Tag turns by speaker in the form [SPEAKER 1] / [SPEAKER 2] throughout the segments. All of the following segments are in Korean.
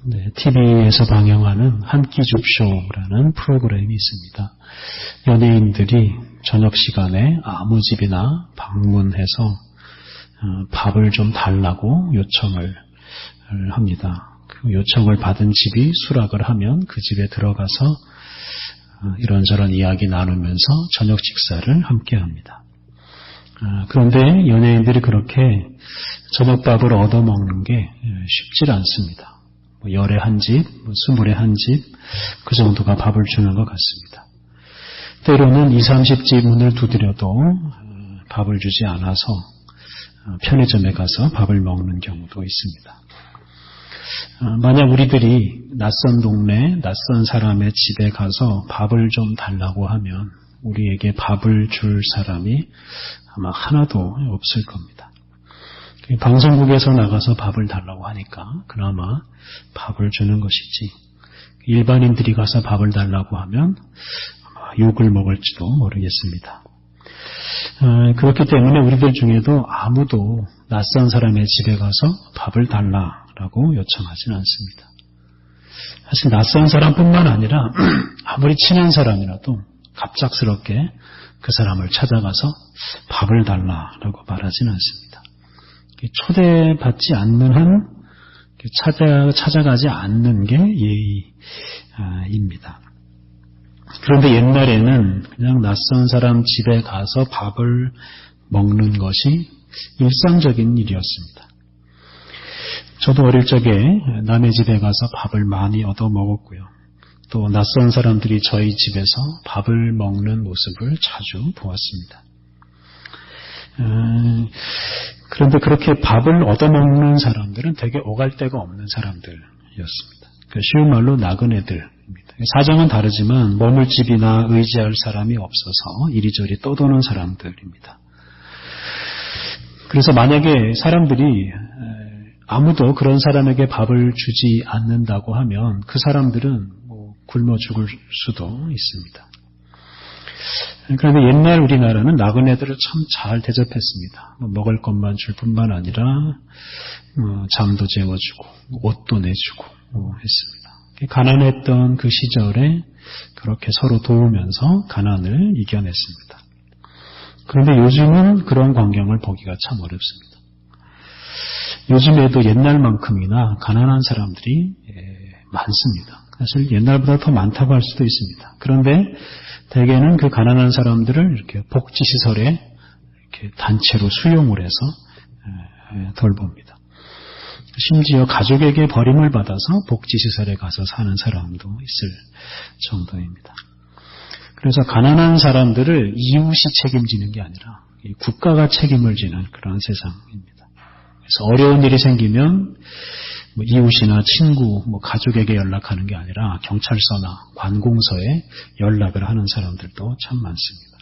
[SPEAKER 1] TV에서 방영하는 한 끼 줍쇼라는 프로그램이 있습니다. 연예인들이 저녁 시간에 아무 집이나 방문해서 밥을 좀 달라고 요청을 합니다. 그 요청을 받은 집이 수락을 하면 그 집에 들어가서 이런저런 이야기 나누면서 저녁 식사를 함께 합니다. 그런데 연예인들이 그렇게 저녁밥을 얻어먹는 게 쉽질 않습니다. 열에 한 집, 20에 한 집, 그 정도가 밥을 주는 것 같습니다. 때로는 20, 30집 문을 두드려도 밥을 주지 않아서 편의점에 가서 밥을 먹는 경우도 있습니다. 만약 우리들이 낯선 동네, 낯선 사람의 집에 가서 밥을 좀 달라고 하면 우리에게 밥을 줄 사람이 아마 하나도 없을 겁니다. 방송국에서 나가서 밥을 달라고 하니까 그나마 밥을 주는 것이지 일반인들이 가서 밥을 달라고 하면 아마 욕을 먹을지도 모르겠습니다. 그렇기 때문에 우리들 중에도 아무도 낯선 사람의 집에 가서 밥을 달라라고 요청하진 않습니다. 사실 낯선 사람뿐만 아니라 아무리 친한 사람이라도 갑작스럽게 그 사람을 찾아가서 밥을 달라라고 말하진 않습니다. 초대받지 않는 한 찾아가지 않는 게 예의입니다. 그런데 옛날에는 그냥 낯선 사람 집에 가서 밥을 먹는 것이 일상적인 일이었습니다. 저도 어릴 적에 남의 집에 가서 밥을 많이 얻어 먹었고요. 또 낯선 사람들이 저희 집에서 밥을 먹는 모습을 자주 보았습니다. 그런데 그렇게 밥을 얻어먹는 사람들은 되게 오갈 데가 없는 사람들이었습니다. 쉬운 말로 나그네들입니다. 사정은 다르지만 머물 집이나 의지할 사람이 없어서 이리저리 떠도는 사람들입니다. 그래서 만약에 사람들이 아무도 그런 사람에게 밥을 주지 않는다고 하면 그 사람들은 굶어 죽을 수도 있습니다. 그런데 옛날 우리나라는 나그네들을 참 잘 대접했습니다. 먹을 것만 줄 뿐만 아니라 잠도 재워주고 옷도 내주고 했습니다. 가난했던 그 시절에 그렇게 서로 도우면서 가난을 이겨냈습니다. 그런데 요즘은 그런 광경을 보기가 참 어렵습니다. 요즘에도 옛날만큼이나 가난한 사람들이 많습니다. 사실 옛날보다 더 많다고 할 수도 있습니다. 그런데 대개는 그 가난한 사람들을 이렇게 복지시설에 이렇게 단체로 수용을 해서 돌봅니다. 심지어 가족에게 버림을 받아서 복지시설에 가서 사는 사람도 있을 정도입니다. 그래서 가난한 사람들을 이웃이 책임지는 게 아니라 국가가 책임을 지는 그런 세상입니다. 그래서 어려운 일이 생기면 이웃이나 친구, 가족에게 연락하는 게 아니라 경찰서나 관공서에 연락을 하는 사람들도 참 많습니다.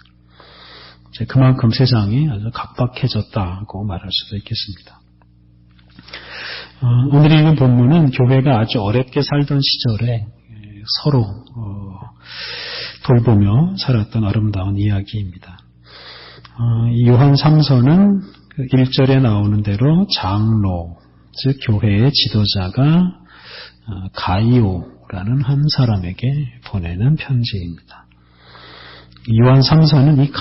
[SPEAKER 1] 그만큼 세상이 아주 각박해졌다고 말할 수도 있겠습니다. 오늘 읽은 본문은 교회가 아주 어렵게 살던 시절에 서로 돌보며 살았던 아름다운 이야기입니다. 요한 3서는 1절에 나오는 대로 장로, 즉 교회의 지도자가 가이오라는 한 사람에게 보내는 편지입니다. 요한 3서는 이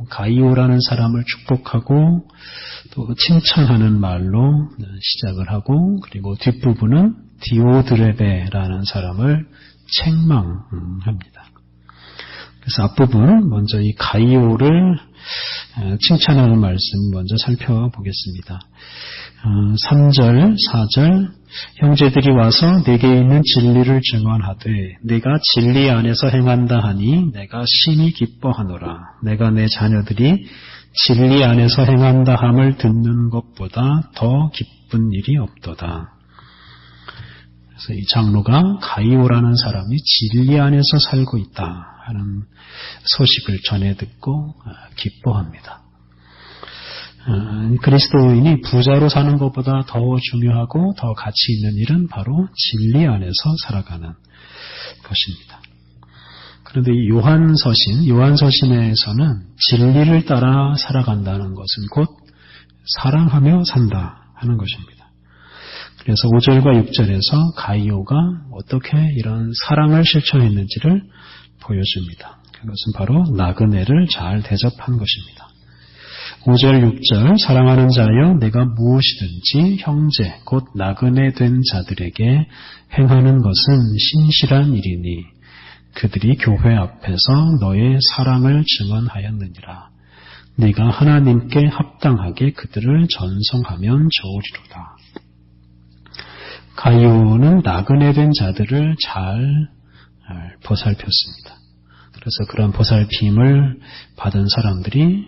[SPEAKER 1] 가이오라는 사람을 축복하고 또 칭찬하는 말로 시작을 하고 그리고 뒷부분은 디오드레베라는 사람을 책망합니다. 그래서 앞부분 먼저 이 가이오를 칭찬하는 말씀 먼저 살펴보겠습니다. 3절, 4절 형제들이 와서 내게 있는 진리를 증언하되 내가 진리 안에서 행한다 하니 내가 심히 기뻐하노라. 내가 내 자녀들이 진리 안에서 행한다 함을 듣는 것보다 더 기쁜 일이 없도다. 그래서 이 장로가 가이오라는 사람이 진리 안에서 살고 있다 하는 소식을 전해 듣고 기뻐합니다. 그리스도인이 부자로 사는 것보다 더 중요하고 더 가치 있는 일은 바로 진리 안에서 살아가는 것입니다. 그런데 이 요한서신에서는 진리를 따라 살아간다는 것은 곧 사랑하며 산다 하는 것입니다. 그래서 5절과 6절에서 가이오가 어떻게 이런 사랑을 실천했는지를 보여줍니다. 그것은 바로 나그네를 잘 대접한 것입니다. 5절, 6절 사랑하는 자여 내가 무엇이든지 형제 곧 나그네 된 자들에게 행하는 것은 신실한 일이니 그들이 교회 앞에서 너의 사랑을 증언하였느니라. 네가 하나님께 합당하게 그들을 전송하면 좋으리로다. 가이오는 나그네 된 자들을 잘 보살폈습니다. 그래서 그런 보살핌을 받은 사람들이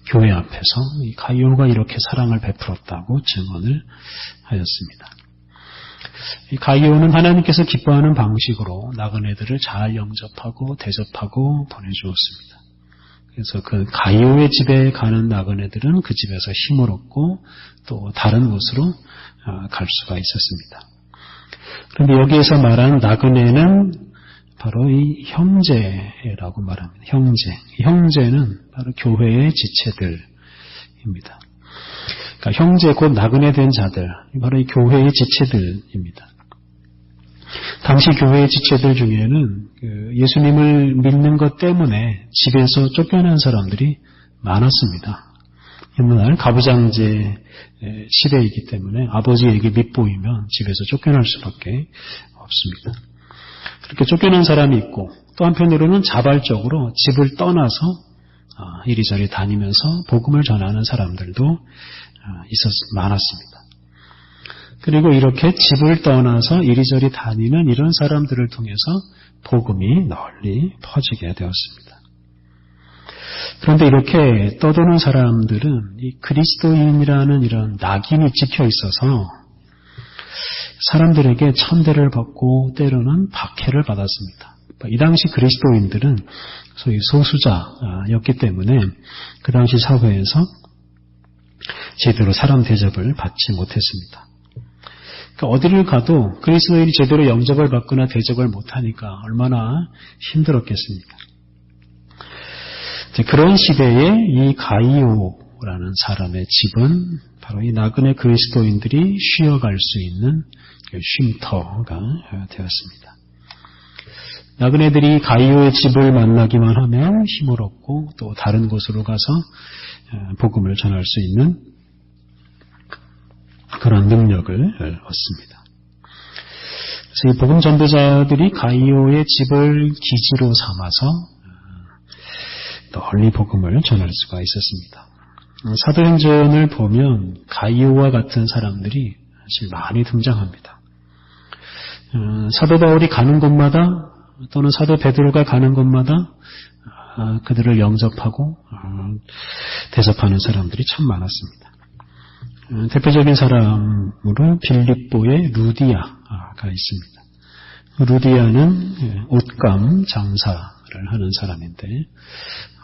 [SPEAKER 1] 교회 앞에서 이 가이오가 이렇게 사랑을 베풀었다고 증언을 하였습니다. 이 가이오는 하나님께서 기뻐하는 방식으로 나그네들을 잘 영접하고 대접하고 보내주었습니다. 그래서 그 가이오의 집에 가는 나그네들은 그 집에서 힘을 얻고 또 다른 곳으로 갈 수가 있었습니다. 그런데 여기에서 말한 나그네는 바로 이 형제라고 말합니다. 형제는 바로 교회의 지체들입니다. 그러니까 형제 곧 나그네 된 자들, 바로 이 교회의 지체들입니다. 당시 교회의 지체들 중에는 예수님을 믿는 것 때문에 집에서 쫓겨난 사람들이 많았습니다. 옛날 가부장제 시대이기 때문에 아버지에게 밉보이면 집에서 쫓겨날 수밖에 없습니다. 그렇게 쫓겨난 사람이 있고 또 한편으로는 자발적으로 집을 떠나서 이리저리 다니면서 복음을 전하는 사람들도 많았습니다. 그리고 이렇게 집을 떠나서 이리저리 다니는 이런 사람들을 통해서 복음이 널리 퍼지게 되었습니다. 그런데 이렇게 떠도는 사람들은 이 그리스도인이라는 이런 낙인이 찍혀 있어서 사람들에게 천대를 받고 때로는 박해를 받았습니다. 이 당시 그리스도인들은 소위 소수자였기 때문에 그 당시 사회에서 제대로 사람 대접을 받지 못했습니다. 그러니까 어디를 가도 그리스도인이 제대로 영접을 받거나 대접을 못하니까 얼마나 힘들었겠습니까? 그런 시대에 이 가이오라는 사람의 집은 바로 이 나그네 그리스도인들이 쉬어갈 수 있는 쉼터가 되었습니다. 나그네들이 가이오의 집을 만나기만 하면 힘을 얻고 또 다른 곳으로 가서 복음을 전할 수 있는 그런 능력을 얻습니다. 그래서 이 복음 전도자들이 가이오의 집을 기지로 삼아서 널리 복음을 전할 수가 있었습니다. 사도행전을 보면 가이오와 같은 사람들이 사실 많이 등장합니다. 사도 바울이 가는 곳마다 또는 사도 베드로가 가는 곳마다 그들을 영접하고 대접하는 사람들이 참 많았습니다. 대표적인 사람으로 빌립보의 루디아가 있습니다. 루디아는 옷감 장사를 하는 사람인데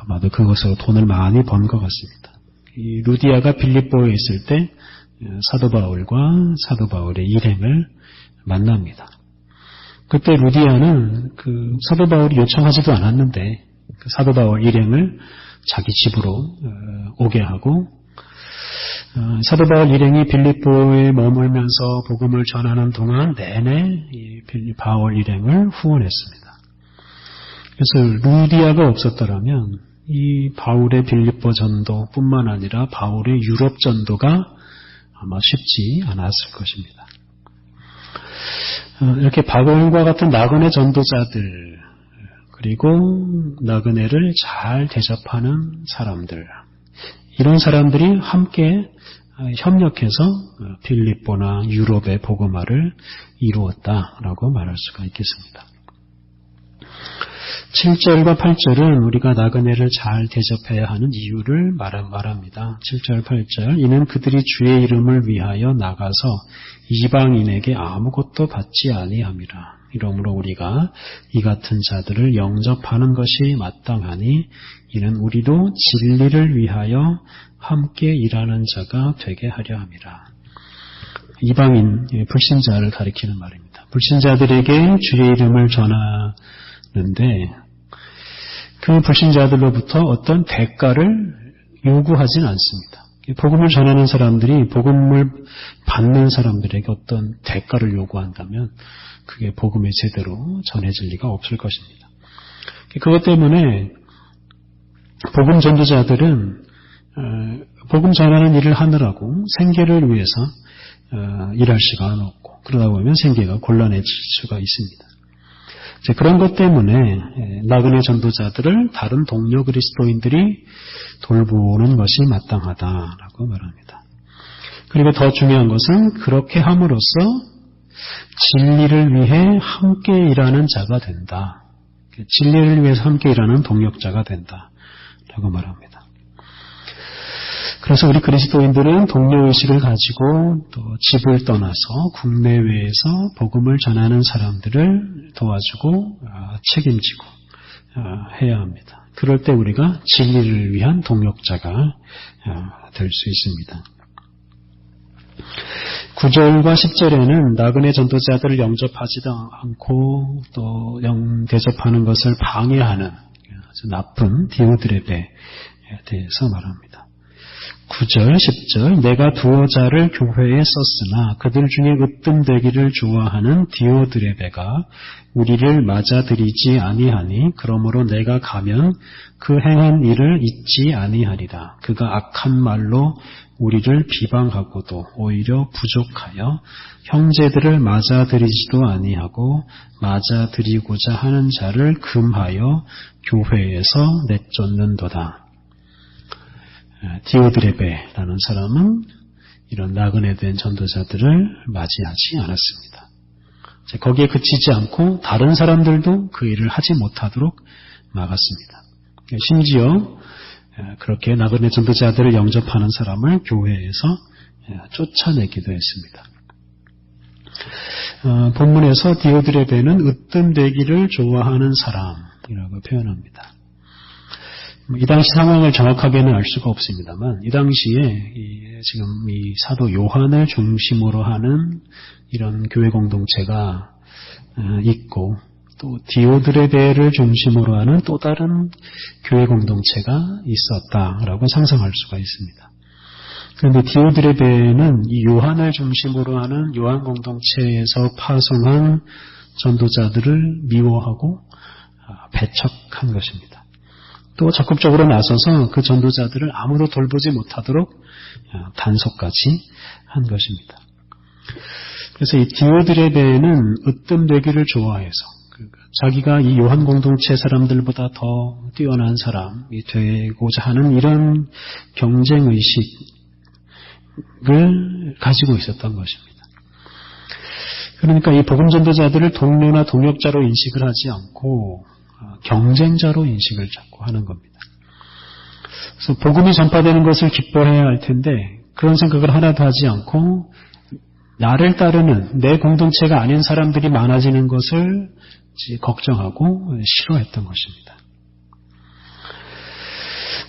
[SPEAKER 1] 아마도 그것으로 돈을 많이 번 것 같습니다. 이 루디아가 빌립보에 있을 때 사도 바울과 사도 바울의 일행을 만납니다. 그때 루디아는 그 사도 바울이 요청하지도 않았는데 그 사도 바울 일행을 자기 집으로 오게 하고 사도 바울 일행이 빌립보에 머물면서 복음을 전하는 동안 내내 이 바울 일행을 후원했습니다. 그래서 루디아가 없었더라면 이 바울의 빌립보 전도뿐만 아니라 바울의 유럽 전도가 아마 쉽지 않았을 것입니다. 이렇게 바울과 같은 나그네 전도자들 그리고 나그네를 잘 대접하는 사람들 이런 사람들이 함께 협력해서 빌립보나 유럽의 복음화를 이루었다라고 말할 수가 있겠습니다. 7절과 8절은 우리가 나그네를 잘 대접해야 하는 이유를 말합니다. 7절, 8절 이는 그들이 주의 이름을 위하여 나가서 이방인에게 아무것도 받지 아니함이라. 이러므로 우리가 이 같은 자들을 영접하는 것이 마땅하니 이는 우리도 진리를 위하여 함께 일하는 자가 되게 하려 함이라. 이방인, 불신자를 가리키는 말입니다. 불신자들에게 주의 이름을 전하는데 그 불신자들로부터 어떤 대가를 요구하진 않습니다. 복음을 전하는 사람들이 복음을 받는 사람들에게 어떤 대가를 요구한다면 그게 복음이 제대로 전해질 리가 없을 것입니다. 그것 때문에 복음 전도자들은 복음 전하는 일을 하느라고 생계를 위해서 일할 시간은 없고 그러다 보면 생계가 곤란해질 수가 있습니다. 그런 것 때문에 나그네 전도자들을 다른 동료 그리스도인들이 돌보는 것이 마땅하다라고 말합니다. 그리고 더 중요한 것은 그렇게 함으로써 진리를 위해 함께 일하는 자가 된다. 진리를 위해서 함께 일하는 동역자가 된다라고 말합니다. 그래서 우리 그리스도인들은 동료의식을 가지고 또 집을 떠나서 국내외에서 복음을 전하는 사람들을 도와주고 책임지고 해야 합니다. 그럴 때 우리가 진리를 위한 동역자가 될 수 있습니다. 9절과 10절에는 나그네 전도자들을 영접하지도 않고 또 대접하는 것을 방해하는 아주 나쁜 디오드레베에 대해서 말합니다. 9절, 10절 내가 두어 자를 교회에 썼으나 그들 중에 으뜸되기를 좋아하는 디오드레베가 우리를 맞아들이지 아니하니 그러므로 내가 가면 그 행한 일을 잊지 아니하리라. 그가 악한 말로 우리를 비방하고도 오히려 부족하여 형제들을 맞아들이지도 아니하고 맞아들이고자 하는 자를 금하여 교회에서 내쫓는도다. 디오드레베라는 사람은 이런 나그네된 전도자들을 맞이하지 않았습니다. 거기에 그치지 않고 다른 사람들도 그 일을 하지 못하도록 막았습니다. 심지어 그렇게 나그네 전도자들을 영접하는 사람을 교회에서 쫓아내기도 했습니다. 본문에서 디오드레베는 으뜸되기를 좋아하는 사람이라고 표현합니다. 이 당시 상황을 정확하게는 알 수가 없습니다만 이 당시에 지금 이 사도 요한을 중심으로 하는 이런 교회 공동체가 있고 또 디오드레베를 중심으로 하는 또 다른 교회 공동체가 있었다라고 상상할 수가 있습니다. 그런데 디오드레베는 이 요한을 중심으로 하는 요한 공동체에서 파송한 전도자들을 미워하고 배척한 것입니다. 또 적극적으로 나서서 그 전도자들을 아무도 돌보지 못하도록 단속까지 한 것입니다. 그래서 이 디오드레베는 으뜸되기를 좋아해서 자기가 이 요한 공동체 사람들보다 더 뛰어난 사람이 되고자 하는 이런 경쟁의식을 가지고 있었던 것입니다. 그러니까 이 복음 전도자들을 동료나 동역자로 인식을 하지 않고 경쟁자로 인식을 자꾸 하는 겁니다. 그래서 복음이 전파되는 것을 기뻐해야 할 텐데 그런 생각을 하나도 하지 않고 나를 따르는 내 공동체가 아닌 사람들이 많아지는 것을 걱정하고 싫어했던 것입니다.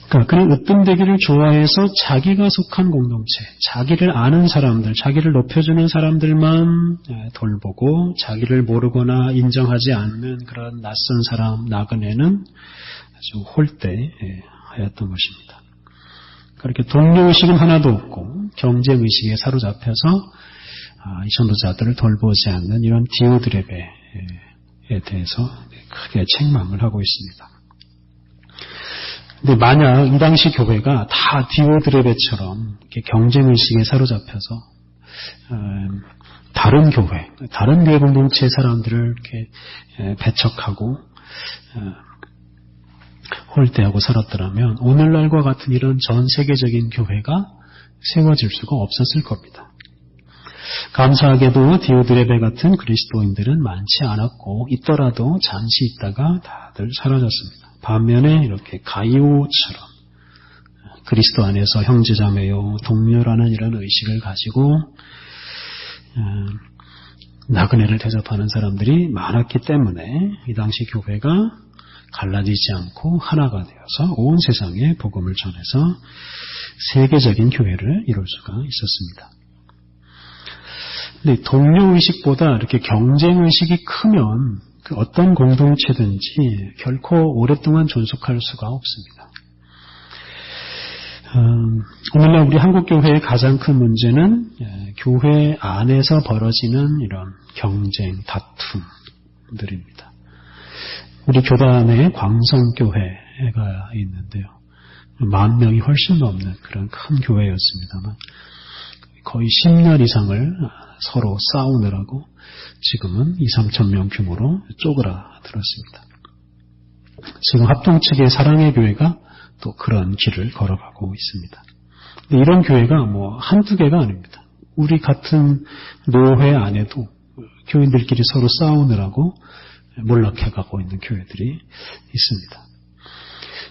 [SPEAKER 1] 그러니까 그는 으뜸되기를 좋아해서 자기가 속한 공동체, 자기를 아는 사람들, 자기를 높여주는 사람들만 돌보고 자기를 모르거나 인정하지 않는 그런 낯선 사람, 나그네는 아주 홀대하였던 것입니다. 그렇게 동료의식은 하나도 없고 경쟁의식에 사로잡혀서 이 전도자들을 돌보지 않는 이런 디오드레베에 대해서 크게 책망을 하고 있습니다. 근데 만약 이 당시 교회가 다 디오드레베처럼 이렇게 경쟁의식에 사로잡혀서 다른 교회 공동체 사람들을 이렇게 배척하고 홀대하고 살았더라면 오늘날과 같은 이런 전 세계적인 교회가 세워질 수가 없었을 겁니다. 감사하게도 디오드레베 같은 그리스도인들은 많지 않았고 있더라도 잠시 있다가 다들 사라졌습니다. 반면에 이렇게 가이오처럼 그리스도 안에서 형제자매요 동료라는 이런 의식을 가지고 나그네를 대접하는 사람들이 많았기 때문에 이 당시 교회가 갈라지지 않고 하나가 되어서 온 세상에 복음을 전해서 세계적인 교회를 이룰 수가 있었습니다. 근데 동료의식보다 이렇게 경쟁의식이 크면 그 어떤 공동체든지 결코 오랫동안 존속할 수가 없습니다. 오늘날 우리 한국교회의 가장 큰 문제는 교회 안에서 벌어지는 이런 경쟁, 다툼들입니다. 우리 교단에 광성교회가 있는데요. 10,000명이 훨씬 넘는 그런 큰 교회였습니다만 거의 10년 이상을 서로 싸우느라고 지금은 2,000~3,000명 규모로 쪼그라들었습니다. 지금 합동 측의 사랑의 교회가 또 그런 길을 걸어가고 있습니다. 근데 이런 교회가 한두 개가 아닙니다. 우리 같은 노회 안에도 교인들끼리 서로 싸우느라고 몰락해가고 있는 교회들이 있습니다.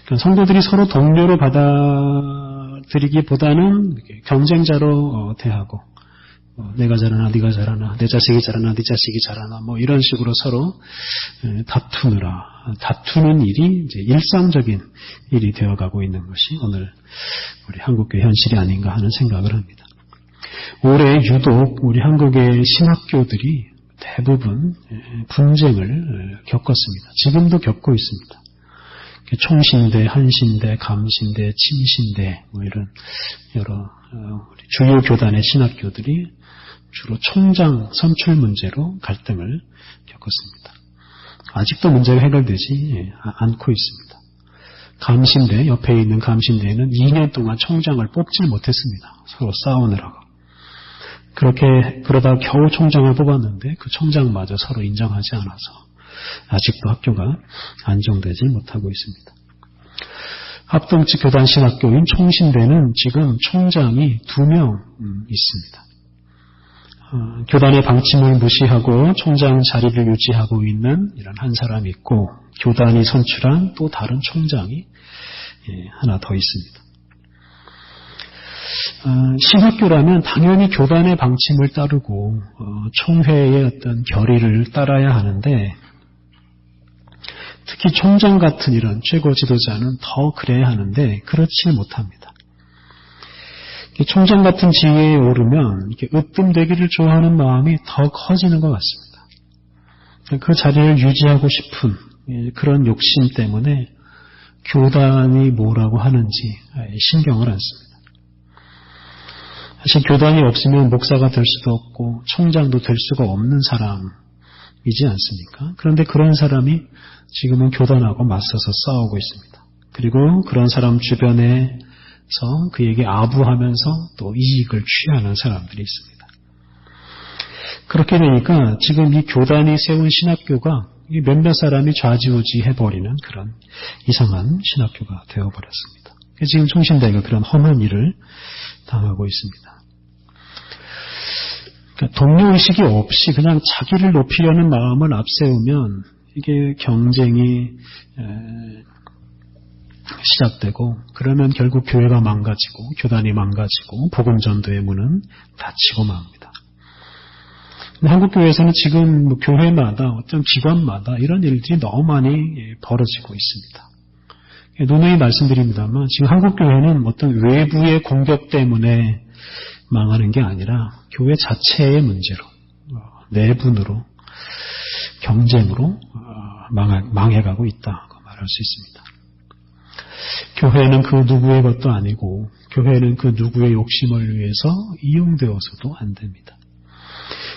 [SPEAKER 1] 그러니까 성도들이 서로 동료로 받아들이기보다는 경쟁자로 대하고 내가 잘하나 네가 잘하나 내 자식이 잘하나 네 자식이 잘하나 이런 식으로 서로 다투는 일이 이제 일상적인 일이 되어가고 있는 것이 오늘 우리 한국교회 현실이 아닌가 하는 생각을 합니다. 올해 유독 우리 한국의 신학교들이 대부분 분쟁을 겪었습니다. 지금도 겪고 있습니다. 총신대, 한신대, 감신대, 침신대 이런 여러 주요 교단의 신학교들이 주로 총장 선출 문제로 갈등을 겪었습니다. 아직도 문제가 해결되지 않고 있습니다. 감신대, 옆에 있는 감신대는 2년 동안 총장을 뽑질 못했습니다. 서로 싸우느라고. 그러다 겨우 총장을 뽑았는데 그 총장마저 서로 인정하지 않아서 아직도 학교가 안정되지 못하고 있습니다. 합동측 교단 신학교인 총신대는 지금 총장이 2명 있습니다. 교단의 방침을 무시하고 총장 자리를 유지하고 있는 이런 한 사람이 있고 교단이 선출한 또 다른 총장이 하나 더 있습니다. 신학교라면 당연히 교단의 방침을 따르고 총회의 어떤 결의를 따라야 하는데 특히 총장 같은 이런 최고 지도자는 더 그래야 하는데 그렇지 못합니다. 총장 같은 지위에 오르면 이렇게 으뜸되기를 좋아하는 마음이 더 커지는 것 같습니다. 그 자리를 유지하고 싶은 그런 욕심 때문에 교단이 뭐라고 하는지 신경을 안 씁니다. 사실 교단이 없으면 목사가 될 수도 없고 총장도 될 수가 없는 사람이지 않습니까? 그런데 그런 사람이 지금은 교단하고 맞서서 싸우고 있습니다. 그리고 그런 사람 주변에서 그에게 아부하면서 또 이익을 취하는 사람들이 있습니다. 그렇게 되니까 지금 이 교단이 세운 신학교가 몇몇 사람이 좌지우지해버리는 그런 이상한 신학교가 되어버렸습니다. 지금 총신대가 그런 험한 일을 당하고 있습니다. 그러니까 동료의식이 없이 그냥 자기를 높이려는 마음을 앞세우면 이게 경쟁이 시작되고 그러면 결국 교회가 망가지고 교단이 망가지고 복음전도의 문은 닫히고 맙니다. 한국교회에서는 지금 교회마다 어떤 기관마다 이런 일들이 너무 많이 벌어지고 있습니다. 누누이 말씀드립니다만 지금 한국교회는 어떤 외부의 공격 때문에 망하는 게 아니라 교회 자체의 문제로 내분으로 경쟁으로 망해가고 있다고 말할 수 있습니다. 교회는 그 누구의 것도 아니고 교회는 그 누구의 욕심을 위해서 이용되어서도 안 됩니다.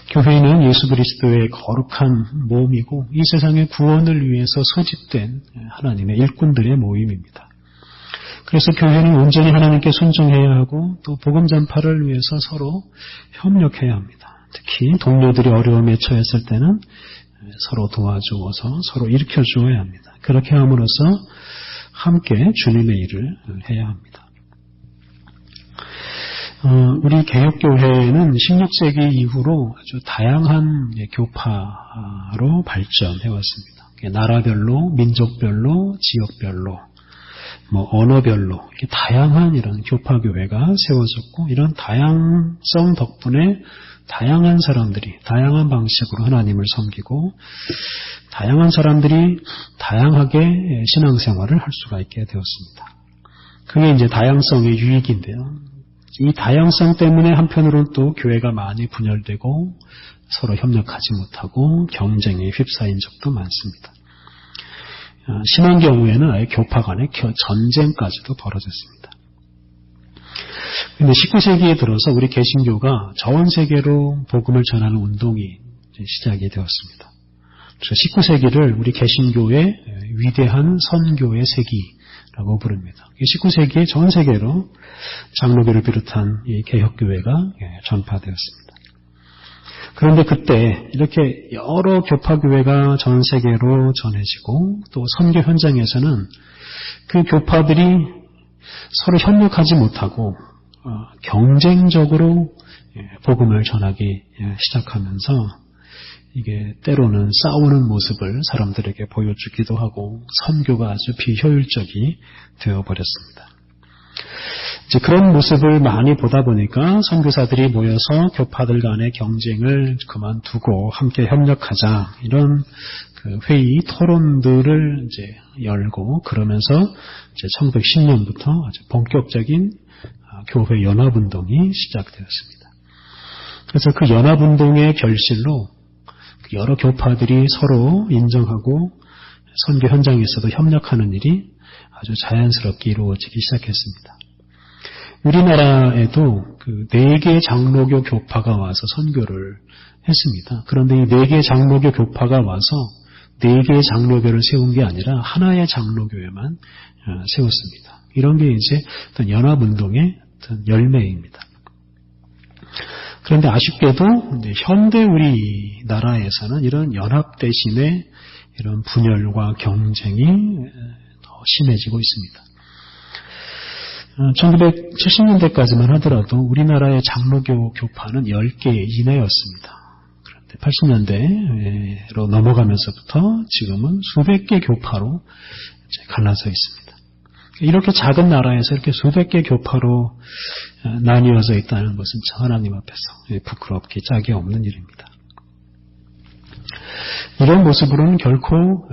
[SPEAKER 1] 교회는 예수 그리스도의 거룩한 몸이고 이 세상의 구원을 위해서 소집된 하나님의 일꾼들의 모임입니다. 그래서 교회는 온전히 하나님께 순종해야 하고 또 복음 전파를 위해서 서로 협력해야 합니다. 특히 동료들이 어려움에 처했을 때는 서로 도와주어서 서로 일으켜주어야 합니다. 그렇게 함으로써 함께 주님의 일을 해야 합니다. 우리 개혁교회는 16세기 이후로 아주 다양한 교파로 발전해왔습니다. 나라별로, 민족별로, 지역별로, 언어별로 이렇게 다양한 이런 교파교회가 세워졌고 이런 다양성 덕분에 다양한 사람들이 다양한 방식으로 하나님을 섬기고 다양한 사람들이 다양하게 신앙생활을 할 수가 있게 되었습니다. 그게 이제 다양성의 유익인데요. 이 다양성 때문에 한편으로는 또 교회가 많이 분열되고 서로 협력하지 못하고 경쟁에 휩싸인 적도 많습니다. 심한 경우에는 아예 교파 간의 전쟁까지도 벌어졌습니다. 그런데 19세기에 들어서 우리 개신교가 전 세계로 복음을 전하는 운동이 시작이 되었습니다. 그래서 19세기를 우리 개신교의 위대한 선교의 세기라고 부릅니다. 19세기에 전 세계로 장로교를 비롯한 이 개혁교회가 전파되었습니다. 그런데 그때 이렇게 여러 교파교회가 전 세계로 전해지고 또 선교 현장에서는 그 교파들이 서로 협력하지 못하고 경쟁적으로 복음을 전하기 시작하면서 이게 때로는 싸우는 모습을 사람들에게 보여주기도 하고 선교가 아주 비효율적이 되어버렸습니다. 이제 그런 모습을 많이 보다 보니까 선교사들이 모여서 교파들 간의 경쟁을 그만두고 함께 협력하자 이런 그 회의 토론들을 이제 열고 그러면서 이제 1910년부터 아주 본격적인 교회 연합운동이 시작되었습니다. 그래서 그 연합운동의 결실로 여러 교파들이 서로 인정하고 선교 현장에서도 협력하는 일이 아주 자연스럽게 이루어지기 시작했습니다. 우리나라에도 그 4개 장로교 교파가 와서 선교를 했습니다. 그런데 이 4개 장로교 교파가 와서 4개의 장로교를 세운 게 아니라 하나의 장로교회만 세웠습니다. 이런 게 이제 어떤 연합운동의 어떤 열매입니다. 그런데 아쉽게도 현대 우리나라에서는 이런 연합 대신에 이런 분열과 경쟁이 더 심해지고 있습니다. 1970년대까지만 하더라도 우리나라의 장로교 교파는 10개 이내였습니다. 그런데 80년대로 넘어가면서부터 지금은 수백 개 교파로 갈라져 있습니다. 이렇게 작은 나라에서 이렇게 수백 개 교파로 나뉘어져 있다는 것은 하나님 앞에서 부끄럽기 짝이 없는 일입니다. 이런 모습으로는 결코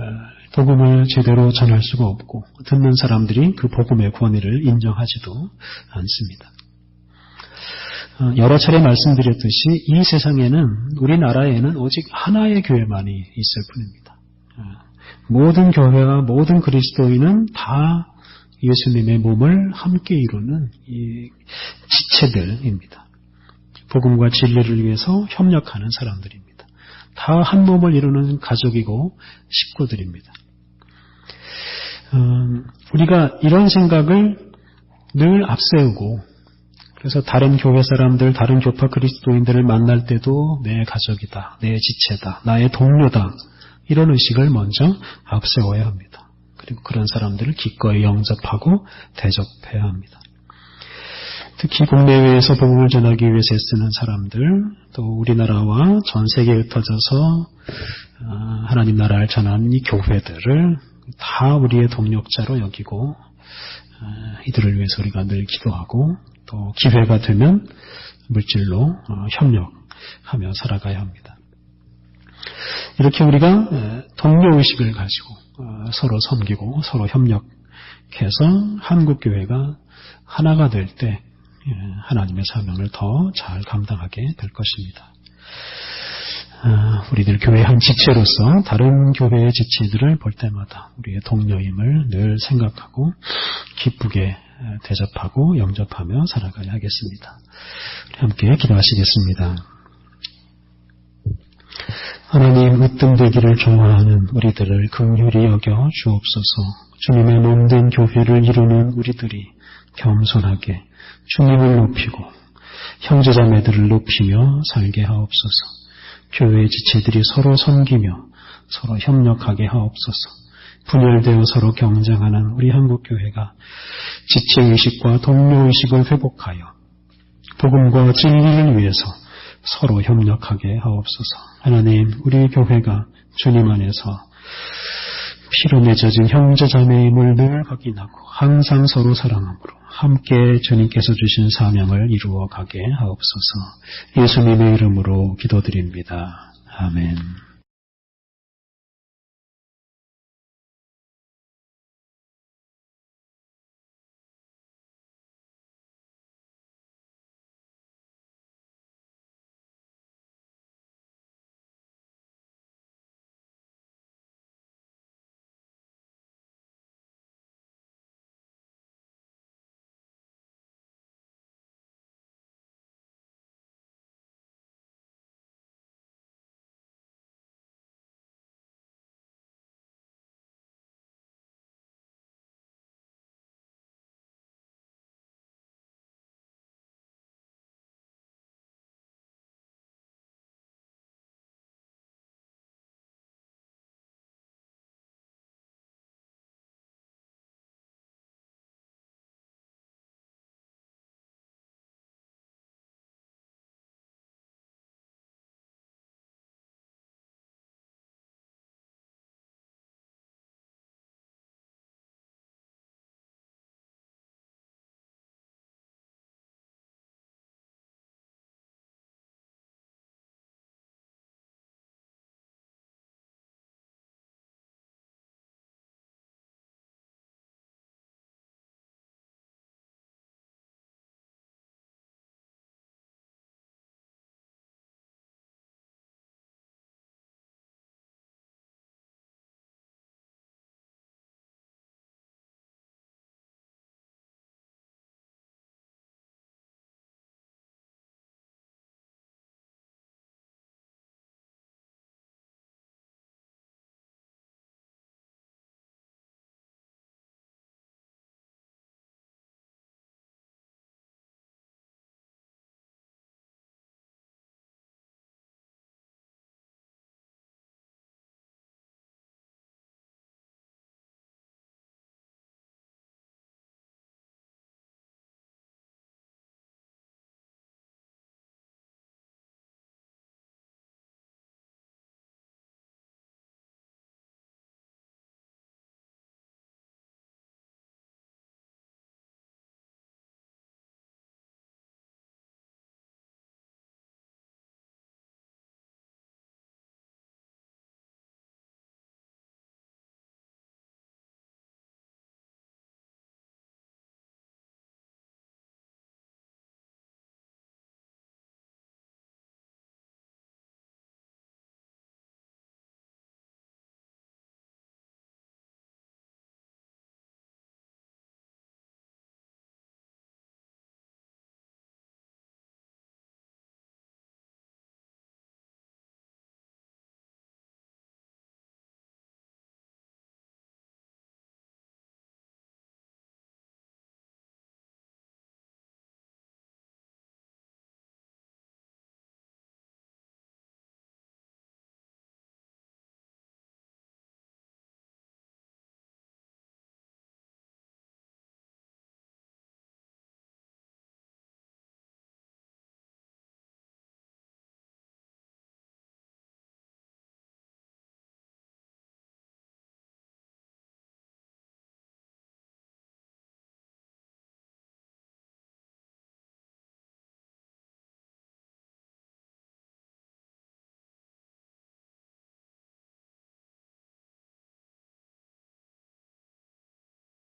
[SPEAKER 1] 복음을 제대로 전할 수가 없고 듣는 사람들이 그 복음의 권위를 인정하지도 않습니다. 여러 차례 말씀드렸듯이 이 세상에는 우리나라에는 오직 하나의 교회만이 있을 뿐입니다. 모든 교회와 모든 그리스도인은 다 예수님의 몸을 함께 이루는 이 지체들입니다. 복음과 진리를 위해서 협력하는 사람들입니다. 다 한 몸을 이루는 가족이고 식구들입니다. 우리가 이런 생각을 늘 앞세우고 그래서 다른 교회 사람들, 다른 교파 그리스도인들을 만날 때도 내 가족이다, 내 지체다, 나의 동료다 이런 의식을 먼저 앞세워야 합니다. 그리고 그런 사람들을 기꺼이 영접하고 대접해야 합니다. 특히 국내외에서 복음을 전하기 위해서 애쓰는 사람들, 또 우리나라와 전 세계에 흩어져서 하나님 나라를 전하는 이 교회들을 다 우리의 동력자로 여기고 이들을 위해서 우리가 늘 기도하고 또 기회가 되면 물질로 협력하며 살아가야 합니다. 이렇게 우리가 동료의식을 가지고 서로 섬기고 서로 협력해서 한국교회가 하나가 될 때 하나님의 사명을 더 잘 감당하게 될 것입니다. 우리들 교회 한 지체로서 다른 교회의 지체들을 볼 때마다 우리의 동료임을 늘 생각하고 기쁘게 대접하고 영접하며 살아가야 하겠습니다. 함께 기도하시겠습니다. 하나님, 으뜸되기를 좋아하는 우리들을 긍휼히 여겨 주옵소서. 주님의 몸된 교회를 이루는 우리들이 겸손하게 주님을 높이고 형제자매들을 높이며 살게 하옵소서. 교회의 지체들이 서로 섬기며 서로 협력하게 하옵소서. 분열되어 서로 경쟁하는 우리 한국교회가 지체의식과 동료의식을 회복하여 복음과 진리를 위해서 서로 협력하게 하옵소서. 하나님, 우리 교회가 주님 안에서 피로 맺어진 형제자매임을 늘 확인하고 항상 서로 사랑함으로 함께 주님께서 주신 사명을 이루어 가게 하옵소서. 예수님의 이름으로 기도드립니다. 아멘.